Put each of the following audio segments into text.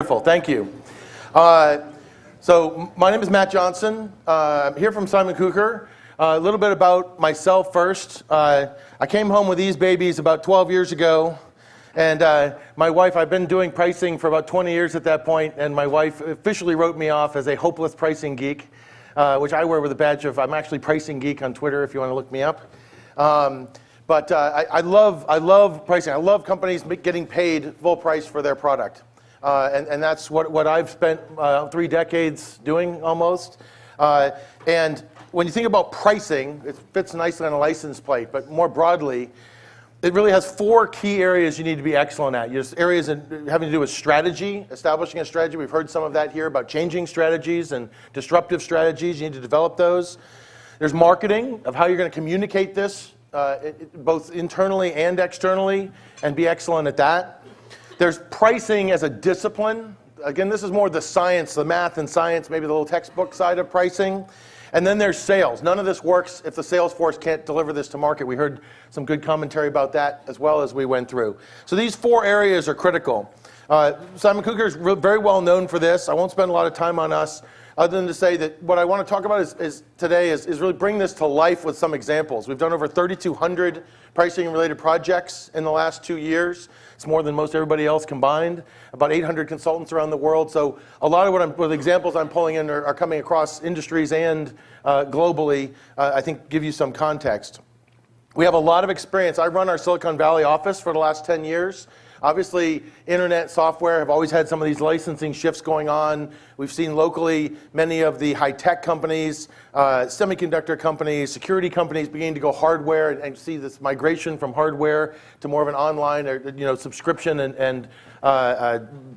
Wonderful, thank you. So my name is Matt Johnson. I'm here from Simon-Kucher. A little bit about myself first. I came home with these babies about 12 years ago. And my wife, I've been doing pricing for about 20 years at that point, and my wife officially wrote me off as a hopeless pricing geek, which I wear with a badge of I'm actually pricing geek on Twitter if you want to look me up. But I love pricing. I love companies getting paid full price for their product. And that's what I've spent 3 decades doing almost. And when you think about pricing, it fits nicely on a license plate, but more broadly, it really has 4 key areas you need to be excellent at. There's areas having to do with strategy, establishing a strategy. We've heard some of that here about changing strategies and disruptive strategies. You need to develop those. There's marketing, of how you're going to communicate this, both internally and externally, and be excellent at that. There's pricing as a discipline. Again, this is more the science, the math and science, maybe the little textbook side of pricing. And then there's sales. None of this works if the sales force can't deliver this to market. We heard some good commentary about that as well as we went through. So these 4 areas are critical. Simon-Kucher is very well known for this. I won't spend a lot of time on us, other than to say that what I want to talk about today is really bring this to life with some examples. We've done over 3,200 pricing-related projects in the last 2 years. It's more than most everybody else combined. About 800 consultants around the world. So a lot of what the examples I'm pulling in are coming across industries and globally, I think give you some context. We have a lot of experience. I run our Silicon Valley office for the last 10 years. Obviously, internet software have always had some of these licensing shifts going on. We've seen locally many of the high-tech companies, semiconductor companies, security companies beginning to go hardware and see this migration from hardware to more of an online or subscription and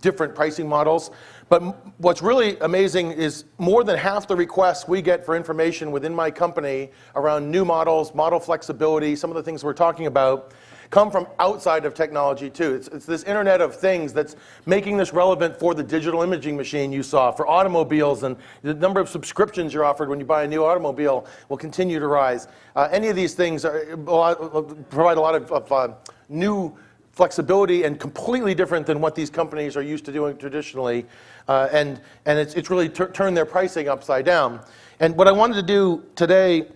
different pricing models. But what's really amazing is more than half the requests we get for information within my company around new models, model flexibility, some of the things we're talking about, come from outside of technology too. It's this Internet of Things that's making this relevant for the digital imaging machine you saw, for automobiles, and the number of subscriptions you're offered when you buy a new automobile will continue to rise. Any of these things provide a lot of new flexibility and completely different than what these companies are used to doing traditionally. And it's really turned their pricing upside down. And what I wanted to do today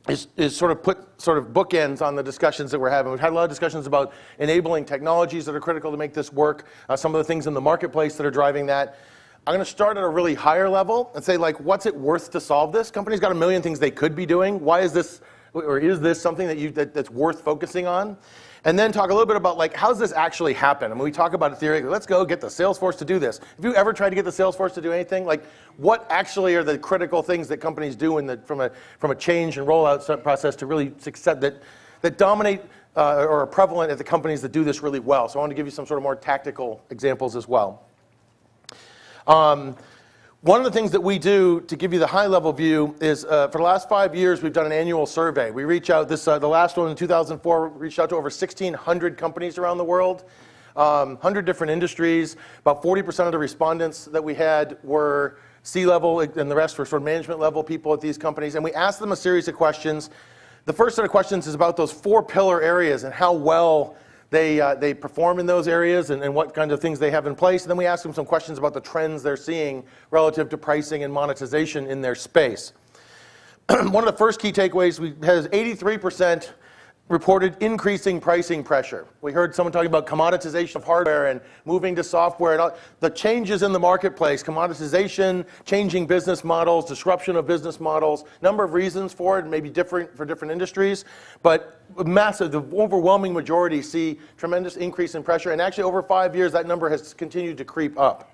is sort of put bookends on the discussions that we're having. We've had a lot of discussions about enabling technologies that are critical to make this work, some of the things in the marketplace that are driving that. I'm going to start at a really higher level and say, what's it worth to solve this? Companies got a million things they could be doing. Why is this, or is this something that's worth focusing on? And then talk a little bit about how does this actually happen? I mean, we talk about it theoretically. Let's go get the sales force to do this. Have you ever tried to get the sales force to do anything? What actually are the critical things that companies do from a change and rollout process to really success that dominate or are prevalent at the companies that do this really well? So I want to give you some sort of more tactical examples as well. One of the things that we do to give you the high-level view is for the last 5 years, we've done an annual survey. We reach out, the last one in 2004, reached out to over 1,600 companies around the world, 100 different industries. About 40% of the respondents that we had were C-level, and the rest were sort of management-level people at these companies. And we asked them a series of questions. The first set of questions is about those 4 pillar areas and how well they perform in those areas and what kind of things they have in place. And then we ask them some questions about the trends they're seeing relative to pricing and monetization in their space. One of the first key takeaways has 83% reported increasing pricing pressure. We heard someone talking about commoditization of hardware and moving to software and all, the changes in the marketplace, commoditization, changing business models, disruption of business models, number of reasons for it, maybe different for different industries, but massive, the overwhelming majority see tremendous increase in pressure, and actually over 5 years that number has continued to creep up.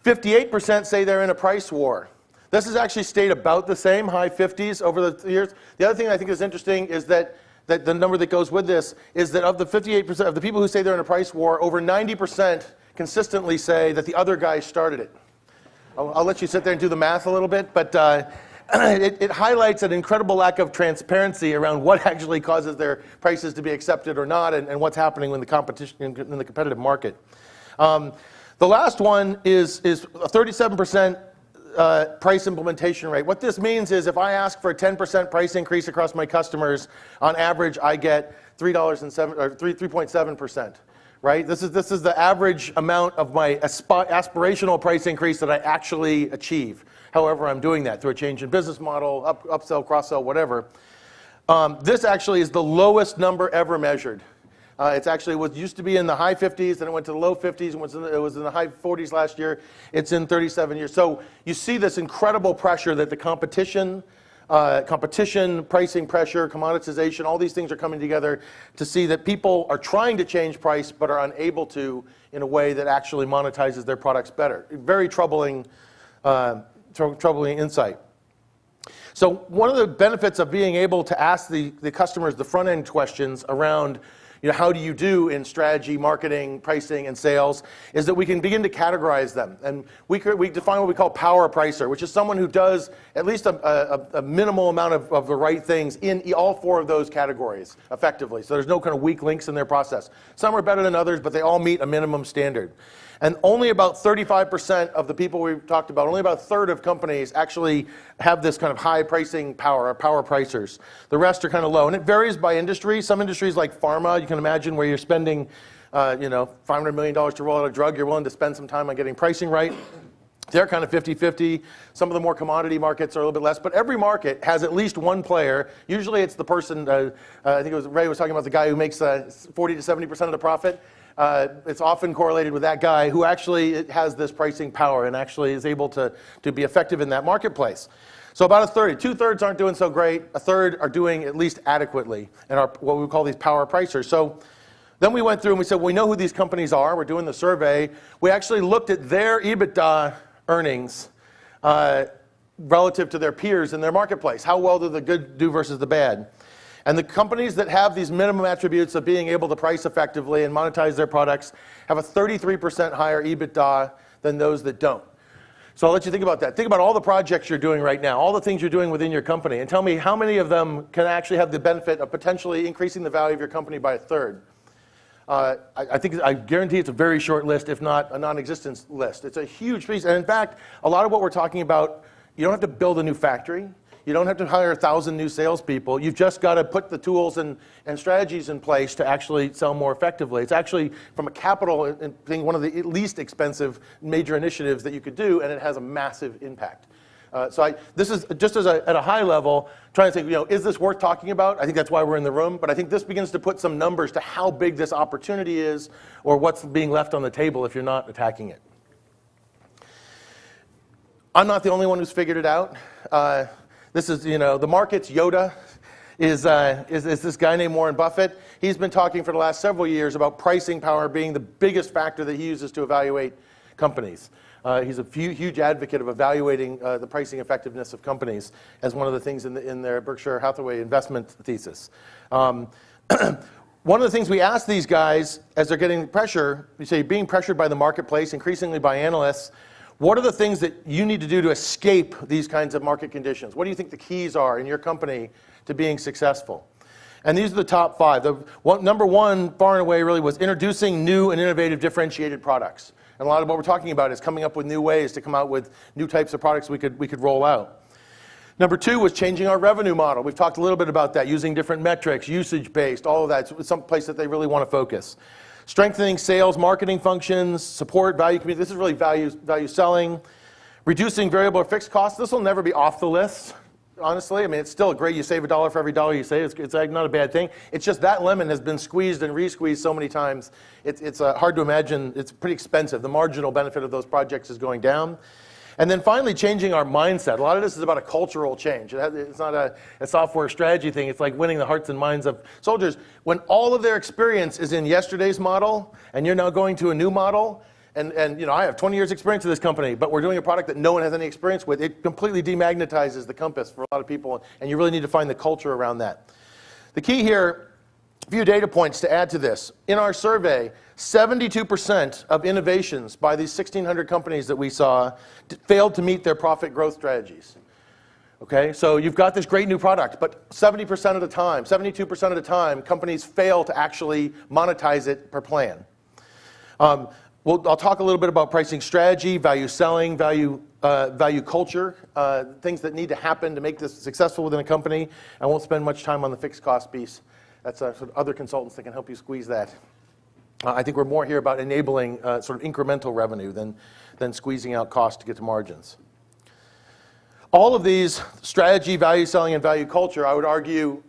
58% say they're in a price war. This has actually stayed about the same, high 50s over the years. The other thing I think is interesting is that the number that goes with this is that of the 58% of the people who say they're in a price war, over 90% consistently say that the other guy started it. I'll let you sit there and do the math a little bit, but it highlights an incredible lack of transparency around what actually causes their prices to be accepted or not, and what's happening in the competition in the competitive market. The last one is a 37% price implementation rate. What this means is if I ask for a 10% price increase across my customers, on average I get 3.7%. right? This is the average amount of my aspirational price increase that I actually achieve. However, I'm doing that through a change in business model, upsell, cross-sell, whatever. This actually is the lowest number ever measured. It's actually what used to be in the high 50s, then it went to the low 50s, and it was in the high 40s last year. It's in 37 years. So you see this incredible pressure that the competition, pricing pressure, commoditization, all these things are coming together to see that people are trying to change price but are unable to in a way that actually monetizes their products better. Very troubling insight. So one of the benefits of being able to ask the customers the front-end questions around how do you do in strategy, marketing, pricing, and sales, is that we can begin to categorize them. And we define what we call power pricer, which is someone who does at least a minimal amount of the right things in all 4 of those categories effectively. So there's no kind of weak links in their process. Some are better than others, but they all meet a minimum standard. And only about 35% of the people we've talked about, only about a third of companies actually have this kind of high pricing power, or power pricers. The rest are kind of low. And it varies by industry. Some industries like pharma, you can imagine where you're spending $500 million to roll out a drug, you're willing to spend some time on getting pricing right. They're kind of 50-50. Some of the more commodity markets are a little bit less. But every market has at least one player. Usually it's the person, I think it was Ray was talking about the guy who makes 40 to 70% of the profit. It's often correlated with that guy who actually has this pricing power and actually is able to be effective in that marketplace. So about a third, 2/3 aren't doing so great. A third are doing at least adequately and are what we call these power pricers. So then we went through and we said, well, we know who these companies are. We're doing the survey. We actually looked at their EBITDA earnings relative to their peers in their marketplace. How well do the good do versus the bad? And the companies that have these minimum attributes of being able to price effectively and monetize their products have a 33% higher EBITDA than those that don't. So I'll let you think about that. Think about all the projects you're doing right now, all the things you're doing within your company, and tell me how many of them can actually have the benefit of potentially increasing the value of your company by a third. I guarantee it's a very short list, if not a non-existent list. It's a huge piece. And in fact, a lot of what we're talking about, you don't have to build a new factory. You don't have to hire 1,000 new salespeople. You've just got to put the tools and strategies in place to actually sell more effectively. It's actually, from a capital thing, one of the least expensive major initiatives that you could do, and it has a massive impact. This is just at a high level, trying to think, is this worth talking about? I think that's why we're in the room. But I think this begins to put some numbers to how big this opportunity is, or what's being left on the table if you're not attacking it. I'm not the only one who's figured it out. This is, the market's Yoda is this guy named Warren Buffett. He's been talking for the last several years about pricing power being the biggest factor that he uses to evaluate companies. He's a huge advocate of evaluating the pricing effectiveness of companies as one of the things in their Berkshire Hathaway investment thesis. One of the things we ask these guys as they're getting pressure, we say being pressured by the marketplace, increasingly by analysts, what are the things that you need to do to escape these kinds of market conditions? What do you think the keys are in your company to being successful? And these are the top 5. Number 1, far and away, really was introducing new and innovative differentiated products. And a lot of what we're talking about is coming up with new ways to come out with new types of products we could roll out. Number 2 was changing our revenue model. We've talked a little bit about that, using different metrics, usage-based, all of that. It's some place that they really want to focus. Strengthening sales, marketing functions, support, value community. This is really value selling. Reducing variable or fixed costs. This will never be off the list, honestly. I mean, it's still great. You save $1 for every dollar you save. It's not a bad thing. It's just that lemon has been squeezed and re-squeezed so many times. It's hard to imagine. It's pretty expensive. The marginal benefit of those projects is going down. And then finally, changing our mindset. A lot of this is about a cultural change. It's not a software strategy thing. It's like winning the hearts and minds of soldiers. When all of their experience is in yesterday's model, and you're now going to a new model, and I have 20 years experience in this company, but we're doing a product that no one has any experience with, it completely demagnetizes the compass for a lot of people, and you really need to find the culture around that. The key here, a few data points to add to this. In our survey, 72% of innovations by these 1,600 companies that we saw failed to meet their profit growth strategies. Okay, so you've got this great new product, but 70% of the time, 72% of the time, companies fail to actually monetize it per plan. I'll talk a little bit about pricing strategy, value selling, value culture, things that need to happen to make this successful within a company. I won't spend much time on the fixed cost piece. That's sort of other consultants that can help you squeeze that. I think we're more here about enabling sort of incremental revenue than squeezing out cost to get to margins. All of these, strategy, value selling, and value culture, I would argue,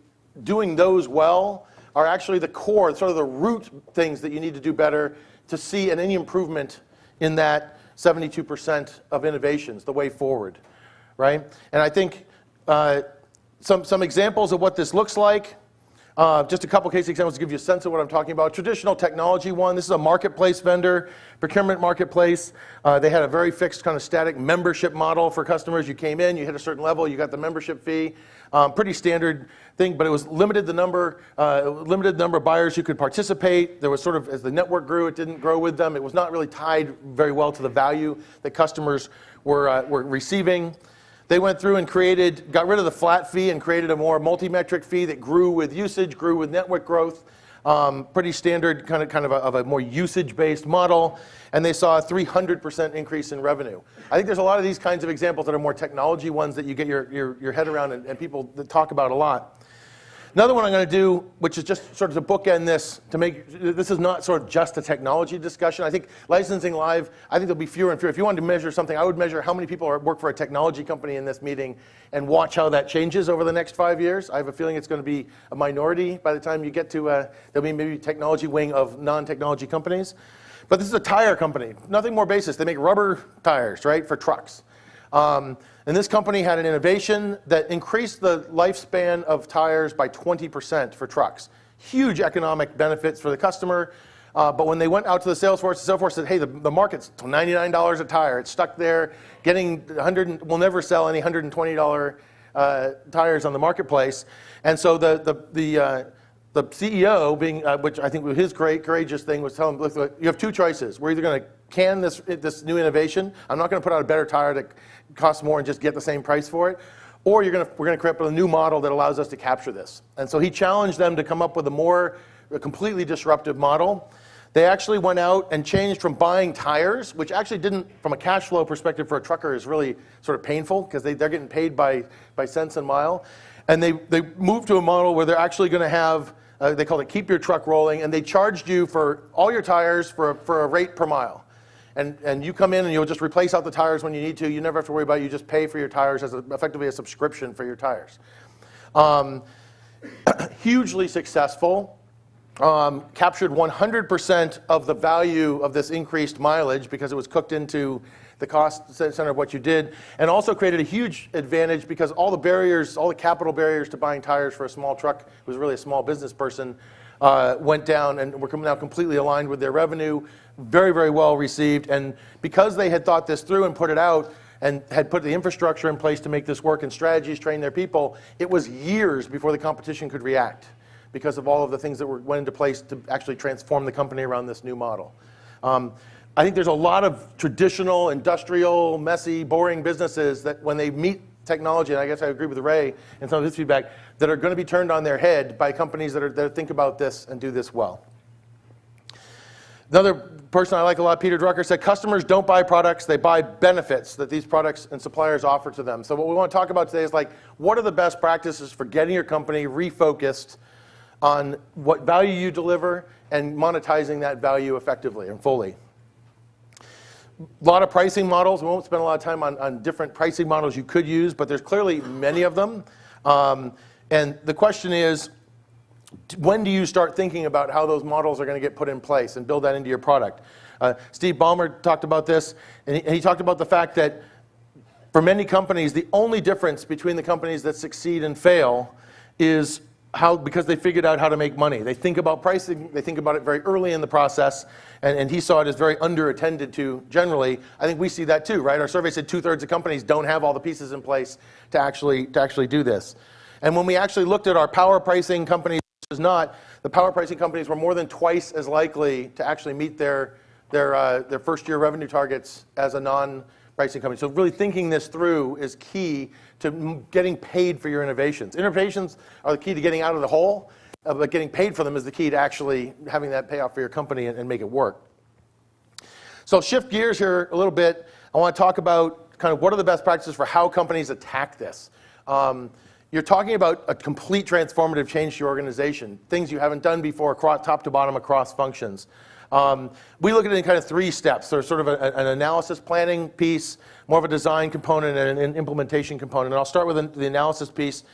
doing those well are actually the core, sort of the root things that you need to do better to see any improvement in that 72% of innovations, the way forward, right? And I think some examples of what this looks like. Just a couple case examples to give you a sense of what I'm talking about. Traditional technology one, this is a marketplace vendor, procurement marketplace. They had a very fixed kind of static membership model for customers. You came in, you hit a certain level, you got the membership fee. Pretty standard thing, but it was limited number of buyers who could participate. There was sort of, as the network grew, it didn't grow with them. It was not really tied very well to the value that customers were receiving. They went through and got rid of the flat fee and created a more multi-metric fee that grew with usage, grew with network growth. Pretty standard kind of a more usage-based model. And they saw a 300% increase in revenue. I think there's a lot of these kinds of examples that are more technology ones that you get your head around and people that talk about a lot. Another one I'm going to do, which is just sort of to bookend this, this is not sort of just a technology discussion. I think licensing live, I think there'll be fewer and fewer. If you wanted to measure something, I would measure how many people work for a technology company in this meeting and watch how that changes over the next 5 years. I have a feeling it's going to be a minority by the time you get to, there'll be maybe technology wing of non-technology companies. But this is a tire company, nothing more basic. They make rubber tires, right, for trucks. And this company had an innovation that increased the lifespan of tires by 20% for trucks. Huge economic benefits for the customer. But when they went out to the sales force said, hey, the market's $99 a tire. It's stuck there. We'll never sell any $120 tires on the marketplace. And so the CEO, which I think was his courageous thing, was telling him, look, you have two choices. We're either going to can this new innovation. I'm not going to put out a better tire that costs more and just get the same price for it. Or we're going to create a new model that allows us to capture this. And so he challenged them to come up with a completely disruptive model. They actually went out and changed from buying tires, which actually didn't, from a cash flow perspective for a trucker, is really sort of painful because they're getting paid by cents a mile. And they moved to a model where they're actually going to have, they called it keep your truck rolling, and they charged you for all your tires for a rate per mile. And you come in and you'll just replace out the tires when you need to. You never have to worry about it. You just pay for your tires as effectively a subscription for your tires. Hugely successful. Captured 100% of the value of this increased mileage because it was cooked into the cost center of what you did, and also created a huge advantage because all the capital barriers to buying tires for a small truck, who was really a small business person, went down and were now completely aligned with their revenue. Very, very well received. And because they had thought this through and put it out and had put the infrastructure in place to make this work and strategies, train their people, it was years before the competition could react because of all of the things that went into place to actually transform the company around this new model. I think there's a lot of traditional, industrial, messy, boring businesses that when they meet technology, and I guess I agree with Ray and some of his feedback, that are going to be turned on their head by companies that think about this and do this well. Another person I like a lot, Peter Drucker, said customers don't buy products, they buy benefits that these products and suppliers offer to them. So what we want to talk about today is what are the best practices for getting your company refocused on what value you deliver and monetizing that value effectively and fully. A lot of pricing models. We won't spend a lot of time on different pricing models you could use, but there's clearly many of them. And the question is, when do you start thinking about how those models are going to get put in place and build that into your product? Steve Ballmer talked about this, and he talked about the fact that for many companies, the only difference between the companies that succeed and fail is because they figured out how to make money. They think about pricing, they think about it very early in the process, and he saw it as very under-attended to generally. I think we see that too, right? Our survey said 2/3 of companies don't have all the pieces in place to actually do this. And when we actually looked at our power pricing companies, the power pricing companies were more than twice as likely to actually meet their first year revenue targets as a non-pricing company. So really thinking this through is key to getting paid for your innovations. Innovations are the key to getting out of the hole, but getting paid for them is the key to actually having that payoff for your company and make it work. So shift gears here a little bit. I want to talk about kind of what are the best practices for how companies attack this. You're talking about a complete transformative change to your organization, things you haven't done before, top to bottom, across functions. We look at it in kind of 3 steps. There's sort of an analysis planning piece, more of a design component, and an implementation component. And I'll start with the analysis piece.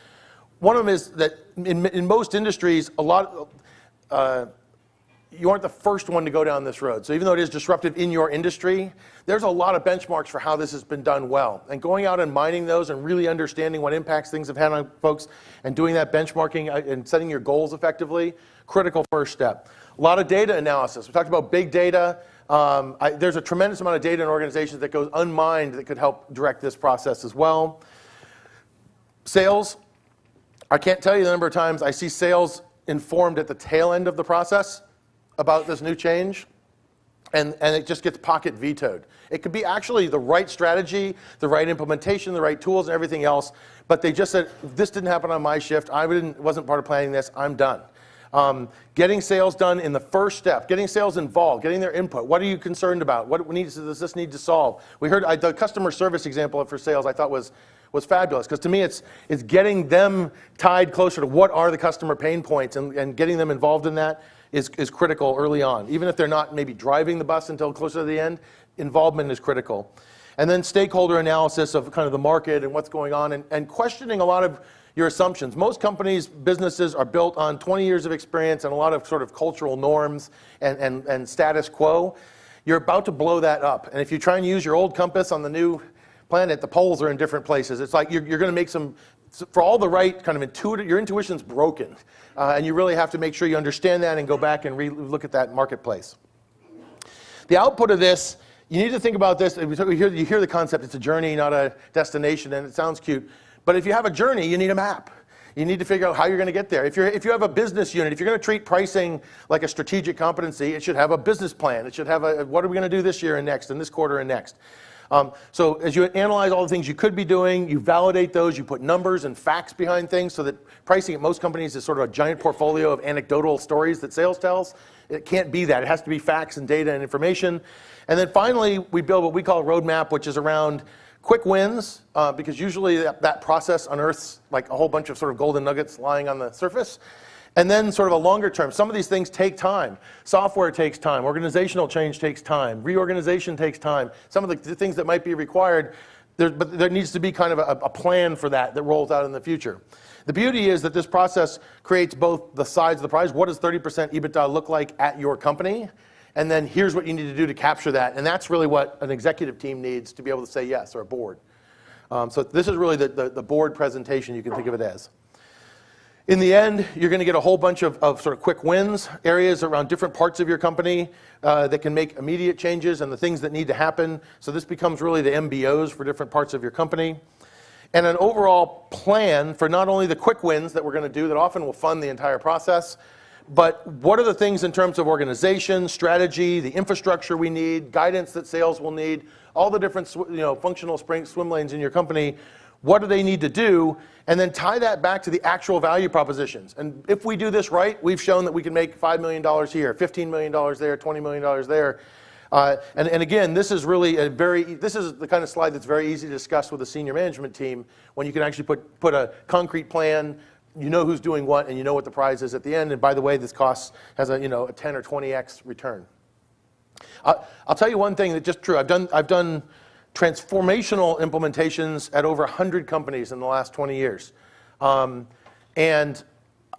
One of them is that in most industries, you aren't the first one to go down this road. So even though it is disruptive in your industry, there's a lot of benchmarks for how this has been done well. And going out and mining those and really understanding what impacts things have had on folks and doing that benchmarking and setting your goals effectively, critical first step. A lot of data analysis. We talked about big data. There's a tremendous amount of data in organizations that goes unmined that could help direct this process as well. Sales. I can't tell you the number of times I see sales informed at the tail end of the process about this new change, and it just gets pocket vetoed. It could be actually the right strategy, the right implementation, the right tools, and everything else, but they just said, this didn't happen on my shift, wasn't part of planning this, I'm done. Getting sales done in the first step, getting sales involved, getting their input. What are you concerned about? What does this need to solve? We heard the customer service example for sales I thought was fabulous, because to me it's getting them tied closer to what are the customer pain points and getting them involved in that is critical early on. Even if they're not maybe driving the bus until closer to the end, involvement is critical. And then stakeholder analysis of kind of the market and what's going on and questioning a lot of your assumptions. Most companies, businesses are built on 20 years of experience and a lot of sort of cultural norms and status quo. You're about to blow that up. And if you try and use your old compass on the new planet, the poles are in different places. It's like you're going to make for all the right kind of your intuition's broken. And you really have to make sure you understand that and go back and look at that marketplace. The output of this, you need to think about this. You hear the concept, it's a journey, not a destination, and it sounds cute. But if you have a journey, you need a map. You need to figure out how you're going to get there. If you have a business unit, if you're going to treat pricing like a strategic competency, it should have a business plan. It should have what are we going to do this year and next, and this quarter and next. So as you analyze all the things you could be doing, you validate those, you put numbers and facts behind things so that pricing at most companies is sort of a giant portfolio of anecdotal stories that sales tells. It can't be that. It has to be facts and data and information. And then finally, we build what we call a roadmap, which is around quick wins, because usually that process unearths like a whole bunch of sort of golden nuggets lying on the surface. And then sort of a longer term. Some of these things take time. Software takes time. Organizational change takes time. Reorganization takes time. Some of the things that might be required, but there needs to be kind of a plan for that rolls out in the future. The beauty is that this process creates both the sides of the prize. What does 30% EBITDA look like at your company? And then here's what you need to do to capture that. And that's really what an executive team needs to be able to say yes, or a board. So this is really the board presentation, you can think of it as. In the end, you're going to get a whole bunch of sort of quick wins, areas around different parts of your company that can make immediate changes and the things that need to happen. So this becomes really the MBOs for different parts of your company. And an overall plan for not only the quick wins that we're going to do that often will fund the entire process, but what are the things in terms of organization, strategy, the infrastructure we need, guidance that sales will need, all the different functional swim lanes in your company. What do they need to do? And then tie that back to the actual value propositions. And if we do this right, we've shown that we can make $5 million here, $15 million there, $20 million there. And again, this is really this is the kind of slide that's very easy to discuss with a senior management team when you can actually put a concrete plan, you know who's doing what, and you know what the prize is at the end. And by the way, this has a 10 or 20x return. I'll tell you one thing that's just true. I've done transformational implementations at over 100 companies in the last 20 years. And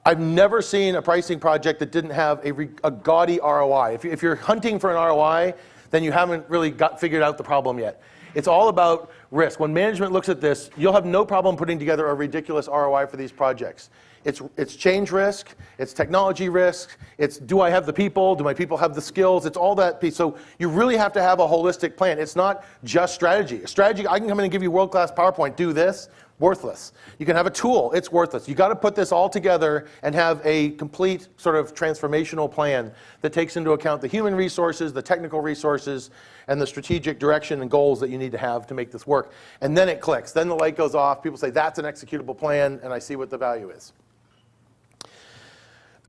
I've never seen a pricing project that didn't have a gaudy ROI. If you're hunting for an ROI, then you haven't really figured out the problem yet. It's all about risk. When management looks at this, you'll have no problem putting together a ridiculous ROI for these projects. It's change risk, it's technology risk, it's do I have the people, do my people have the skills, it's all that piece. So you really have to have a holistic plan. It's not just strategy. A strategy, I can come in and give you world-class PowerPoint, do this, worthless. You can have a tool, it's worthless. You got to put this all together and have a complete sort of transformational plan that takes into account the human resources, the technical resources, and the strategic direction and goals that you need to have to make this work. And then it clicks. Then the light goes off. People say, that's an executable plan, and I see what the value is.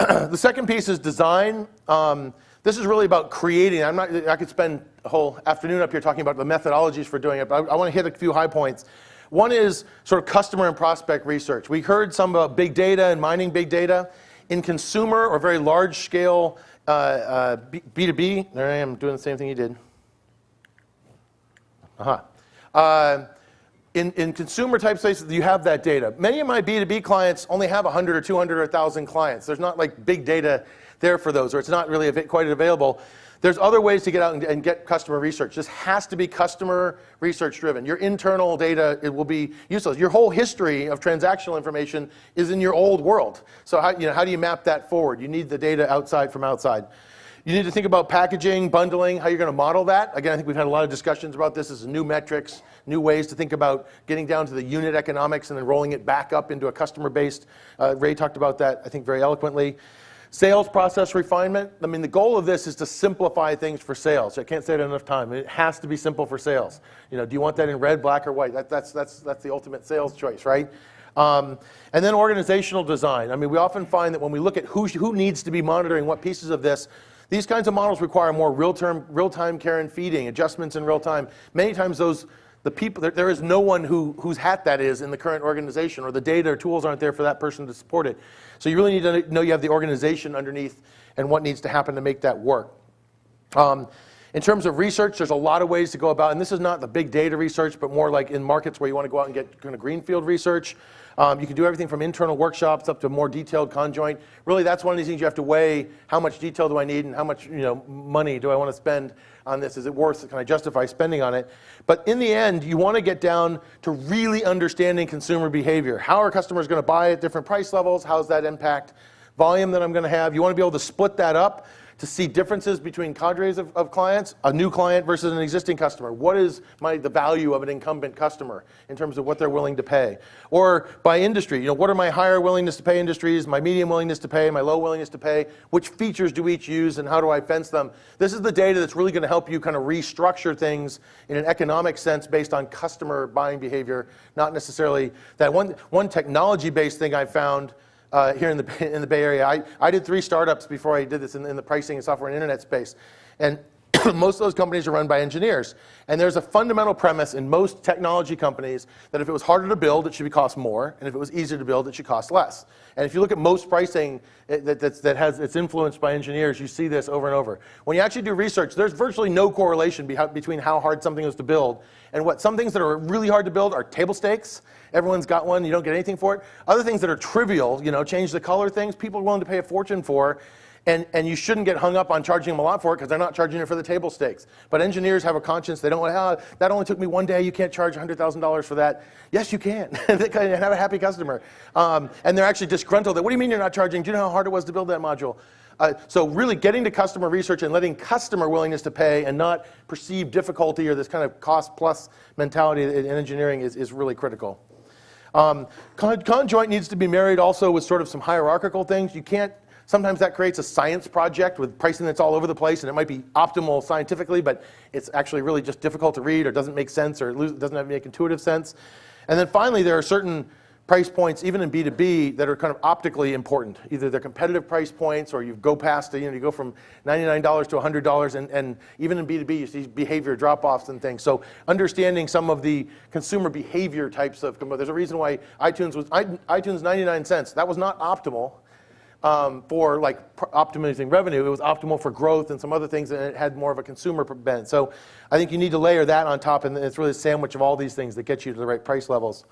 The second piece is design. This is really about creating. I could spend a whole afternoon up here talking about the methodologies for doing it, but I want to hit a few high points. One is sort of customer and prospect research. We heard some about big data and mining big data. In consumer or very large scale B2B, there I am doing the same thing you did. In consumer type spaces, you have that data. Many of my B2B clients only have 100 or 200 or 1,000 clients. There's not like big data there for those, or it's not really quite available. There's other ways to get out and get customer research. This has to be customer research driven. Your internal data, it will be useless. Your whole history of transactional information is in your old world. So how do you map that forward? You need the data outside from outside. You need to think about packaging, bundling, how you're going to model that. Again, I think we've had a lot of discussions about this. This is new metrics, new ways to think about getting down to the unit economics and then rolling it back up into a customer-based. Ray talked about that, I think, very eloquently. Sales process refinement. I mean, the goal of this is to simplify things for sales. I can't say it enough time. It has to be simple for sales. Do you want that in red, black, or white? That's the ultimate sales choice, right? And then organizational design. I mean, we often find that when we look at who needs to be monitoring what pieces of this, these kinds of models require more real-time care and feeding, adjustments in real time. Many times the people, there is no one whose hat that is in the current organization, or the data or tools aren't there for that person to support it. So you really need to know you have the organization underneath and what needs to happen to make that work. In terms of research, there's a lot of ways to go about, and this is not the big data research, but more like in markets where you want to go out and get kind of greenfield research. You can do everything from internal workshops up to more detailed conjoint. Really, that's one of these things you have to weigh. How much detail do I need, and how much money do I want to spend on this? Is it worth it? Can I justify spending on it? But in the end, you want to get down to really understanding consumer behavior. How are customers going to buy at different price levels? How does that impact volume that I'm going to have? You want to be able to split that up to see differences between cadres of clients, a new client versus an existing customer. What is the value of an incumbent customer in terms of what they're willing to pay? Or by industry, what are my higher willingness to pay industries, my medium willingness to pay, my low willingness to pay? Which features do each use, and how do I fence them? This is the data that's really going to help you kind of restructure things in an economic sense based on customer buying behavior, not necessarily that one technology-based thing I found here in the Bay Area. I did 3 startups before I did this in the pricing and software and internet space. And most of those companies are run by engineers. And there's a fundamental premise in most technology companies that if it was harder to build, it should cost more. And if it was easier to build, it should cost less. And if you look at most pricing it's influenced by engineers, you see this over and over. When you actually do research, there's virtually no correlation between how hard something is to build and what. Some things that are really hard to build are table stakes. Everyone's got one, you don't get anything for it. Other things that are trivial, change the color things, people are willing to pay a fortune for. And you shouldn't get hung up on charging them a lot for it because they're not charging it for the table stakes. But engineers have a conscience. They don't want, that only took me one day. You can't charge $100,000 for that. Yes, you can. They can have a happy customer. And they're actually disgruntled. What do you mean you're not charging? Do you know how hard it was to build that module? So really getting to customer research and letting customer willingness to pay and not perceived difficulty or this kind of cost plus mentality in engineering is really critical. Conjoint needs to be married also with sort of some hierarchical things. You can't. Sometimes that creates a science project with pricing that's all over the place, and it might be optimal scientifically, but it's actually really just difficult to read or doesn't make sense or it doesn't make intuitive sense. And then finally, there are certain price points, even in B2B, that are kind of optically important. Either they're competitive price points or you go past, you go from $99 to $100, and even in B2B, you see behavior drop-offs and things. So understanding some of the consumer behavior types of, there's a reason why iTunes 99 cents, that was not optimal. For optimizing revenue. It was optimal for growth and some other things, and it had more of a consumer bent. So I think you need to layer that on top, and it's really a sandwich of all these things that get you to the right price levels.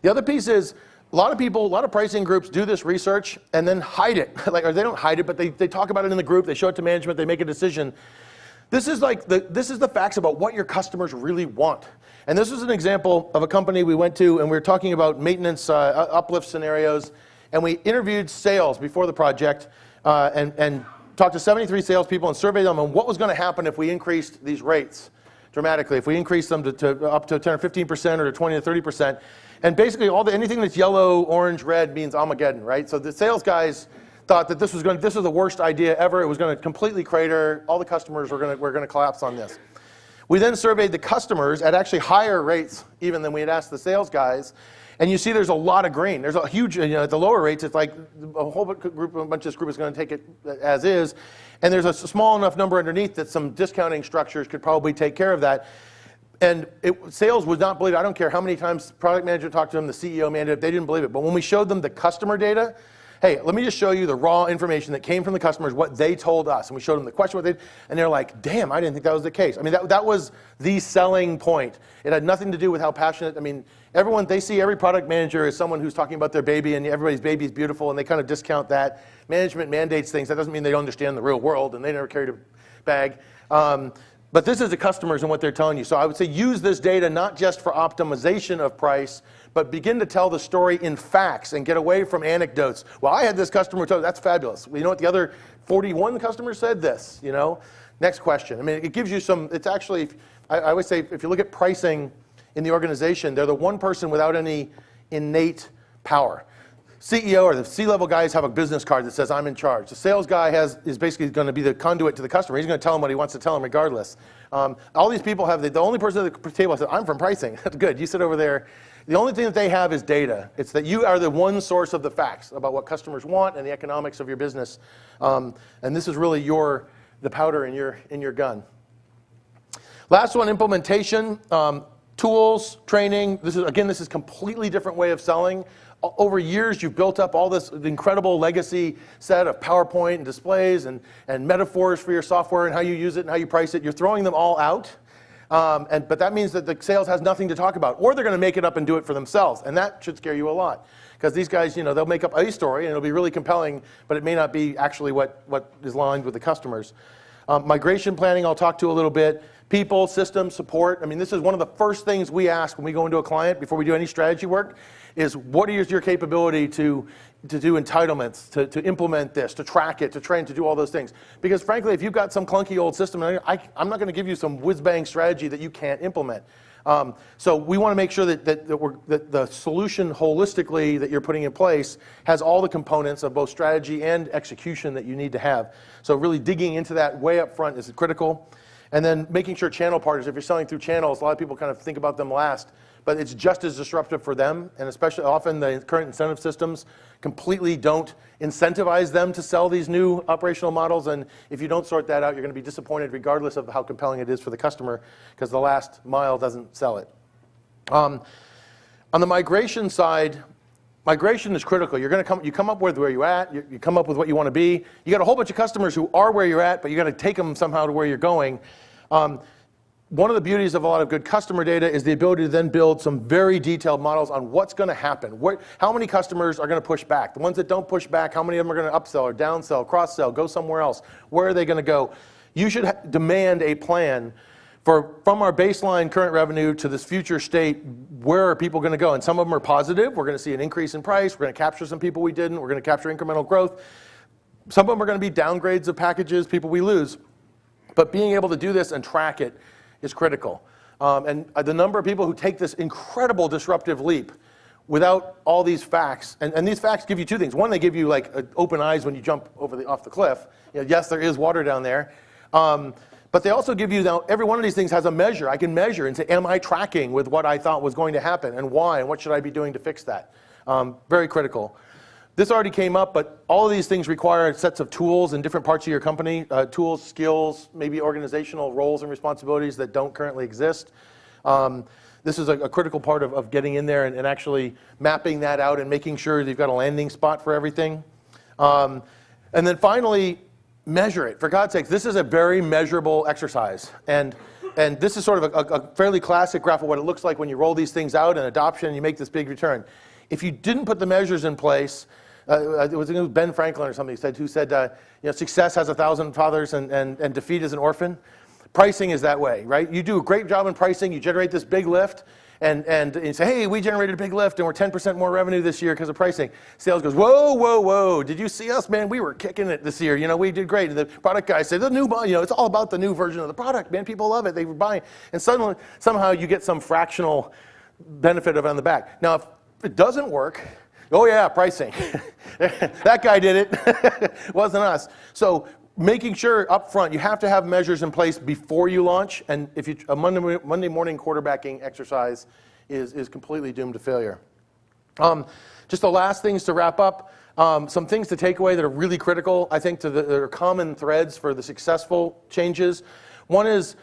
The other piece is a lot of pricing groups do this research and then hide it. Or they don't hide it, but they talk about it in the group, they show it to management, they make a decision. This is the facts about what your customers really want. And this is an example of a company we went to, and we were talking about maintenance uplift scenarios. And we interviewed sales before the project and talked to 73 salespeople and surveyed them on what was going to happen if we increased these rates dramatically, if we increased them to up to 10 or 15% or to 20 to 30%. And basically anything that's yellow, orange, red means Armageddon, right? So the sales guys thought that this was the worst idea ever. It was going to completely crater. All the customers were going to collapse on this. We then surveyed the customers at actually higher rates even than we had asked the sales guys. And you see there's a lot of green. There's a huge, at the lower rates, it's like a whole bunch of this group is going to take it as is. And there's a small enough number underneath that some discounting structures could probably take care of that. And sales would not believe it. I don't care how many times product manager talked to them, the CEO mandated it, they didn't believe it. But when we showed them the customer data, hey, let me just show you the raw information that came from the customers, what they told us. And we showed them the question, and they're like, damn, I didn't think that was the case. I mean, that was the selling point. It had nothing to do with how passionate, I mean, everyone, they see every product manager as someone who's talking about their baby, and everybody's baby is beautiful, and they kind of discount that. Management mandates things. That doesn't mean they don't understand the real world, and they never carried a bag. But this is the customers and what they're telling you. So I would say use this data not just for optimization of price, but begin to tell the story in facts and get away from anecdotes. Well, I had this customer tell, that's fabulous. You know what the other 41 customers said? This, you know? Next question. I mean, it gives you some, it's actually, I always say, if you look at pricing in the organization, they're the one person without any innate power. CEO or the C-level guys have a business card that says, I'm in charge. The sales guy is basically going to be the conduit to the customer. He's going to tell him what he wants to tell him regardless. All these people have, the only person at the table says, I'm from pricing. That's good. You sit over there. The only thing that they have is data. It's that you are the one source of the facts about what customers want and the economics of your business. And this is really the powder in your gun. Last one, implementation. Tools, training. This is a completely different way of selling. Over years, you've built up all this incredible legacy set of PowerPoint and displays and metaphors for your software and how you use it and how you price it. You're throwing them all out. But that means that the sales has nothing to talk about. Or they're going to make it up and do it for themselves. And that should scare you a lot. Because these guys, you know, they'll make up a story and it'll be really compelling, but it may not be actually what is aligned with the customers. Migration planning, I'll talk to a little bit. People, systems, support. I mean, this is one of the first things we ask when we go into a client before we do any strategy work is what is your capability to do entitlements, to implement this, to track it, to train, to do all those things. Because frankly, if you've got some clunky old system, I'm not going to give you some whiz-bang strategy that you can't implement. So we want to make sure that the solution holistically that you're putting in place has all the components of both strategy and execution that you need to have. So really digging into that way up front is critical. And then making sure channel partners, if you're selling through channels, a lot of people kind of think about them last, but it's just as disruptive for them, and especially often the current incentive systems completely don't incentivize them to sell these new operational models, and if you don't sort that out, you're going to be disappointed regardless of how compelling it is for the customer, because the last mile doesn't sell it. On the migration side, migration is critical. You come up with where you're at, you come up with what you want to be. You got a whole bunch of customers who are where you're at, but you got to take them somehow to where you're going. One of the beauties of a lot of good customer data is the ability to then build some very detailed models on what's going to happen. How many customers are going to push back? The ones that don't push back, how many of them are going to upsell or downsell, cross-sell, go somewhere else? Where are they going to go? You should demand a plan from our baseline current revenue to this future state, where are people going to go? And some of them are positive. We're going to see an increase in price. We're going to capture some people we didn't. We're going to capture incremental growth. Some of them are going to be downgrades of packages, people we lose. But being able to do this and track it is critical. And the number of people who take this incredible disruptive leap without all these facts, and these facts give you two things. One, they give you like open eyes when you jump off the cliff. You know, yes, there is water down there. But they also give you, now, every one of these things has a measure. I can measure and say, am I tracking with what I thought was going to happen, and why, and what should I be doing to fix that? Very critical. This already came up, but all of these things require sets of tools in different parts of your company, tools, skills, maybe organizational roles and responsibilities that don't currently exist. This is a critical part of getting in there and actually mapping that out and making sure that you've got a landing spot for everything. And then finally, measure it. For God's sake, this is a very measurable exercise. And this is sort of a fairly classic graph of what it looks like when you roll these things out in adoption and you make this big return. If you didn't put the measures in place, it was Ben Franklin or somebody who said, success has 1,000 fathers and defeat is an orphan. Pricing is that way, right? You do a great job in pricing, you generate this big lift, and you say, hey, we generated a big lift and we're 10% more revenue this year because of pricing. Sales goes, whoa, whoa, whoa, did you see us, man? We were kicking it this year. We did great. And the product guy said, it's all about the new version of the product, man. People love it. They were buying. And suddenly, somehow you get some fractional benefit of it on the back. Now, if it doesn't work, oh yeah, pricing. That guy did it. It wasn't us. So making sure up front, you have to have measures in place before you launch. And if a Monday morning quarterbacking exercise is completely doomed to failure. Just the last things to wrap up. Some things to take away that are really critical, I think, that are common threads for the successful changes. One is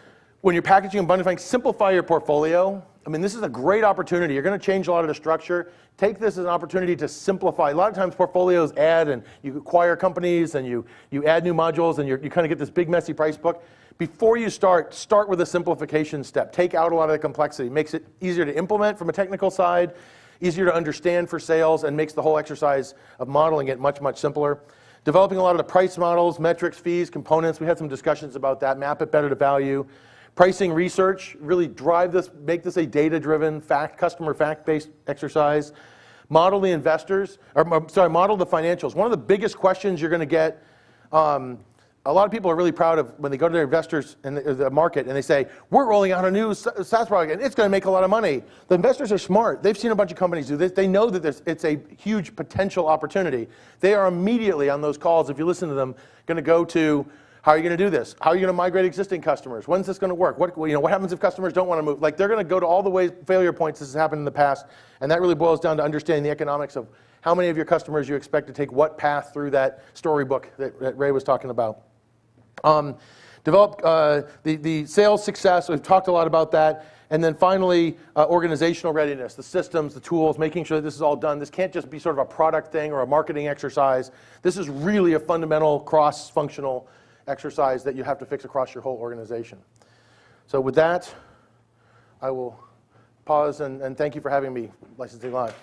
when you're packaging and bundling, simplify your portfolio. I mean, this is a great opportunity. You're going to change a lot of the structure. Take this as an opportunity to simplify. A lot of times portfolios add and you acquire companies and you add new modules and you kind of get this big messy price book. Before you start with a simplification step. Take out a lot of the complexity. Makes it easier to implement from a technical side, easier to understand for sales, and makes the whole exercise of modeling it much, much simpler. Developing a lot of the price models, metrics, fees, components. We had some discussions about that. Map it better to value. Pricing research, really drive this, make this a data-driven, customer fact-based exercise. Model the investors, model the financials. One of the biggest questions you're going to get, a lot of people are really proud of when they go to their investors in the market and they say, we're rolling out a new SaaS product and it's going to make a lot of money. The investors are smart. They've seen a bunch of companies do this. They know that it's a huge potential opportunity. They are immediately on those calls, if you listen to them, going to go to, how are you going to do this? How are you going to migrate existing customers? When's this going to work? What happens if customers don't want to move? Like, they're going to go to all the failure points this has happened in the past, and that really boils down to understanding the economics of how many of your customers you expect to take what path through that storybook that Ray was talking about. Develop the sales success. We've talked a lot about that. And then finally, organizational readiness, the systems, the tools, making sure that this is all done. This can't just be sort of a product thing or a marketing exercise. This is really a fundamental cross-functional exercise that you have to fix across your whole organization. So with that, I will pause and thank you for having me, Licensing Live.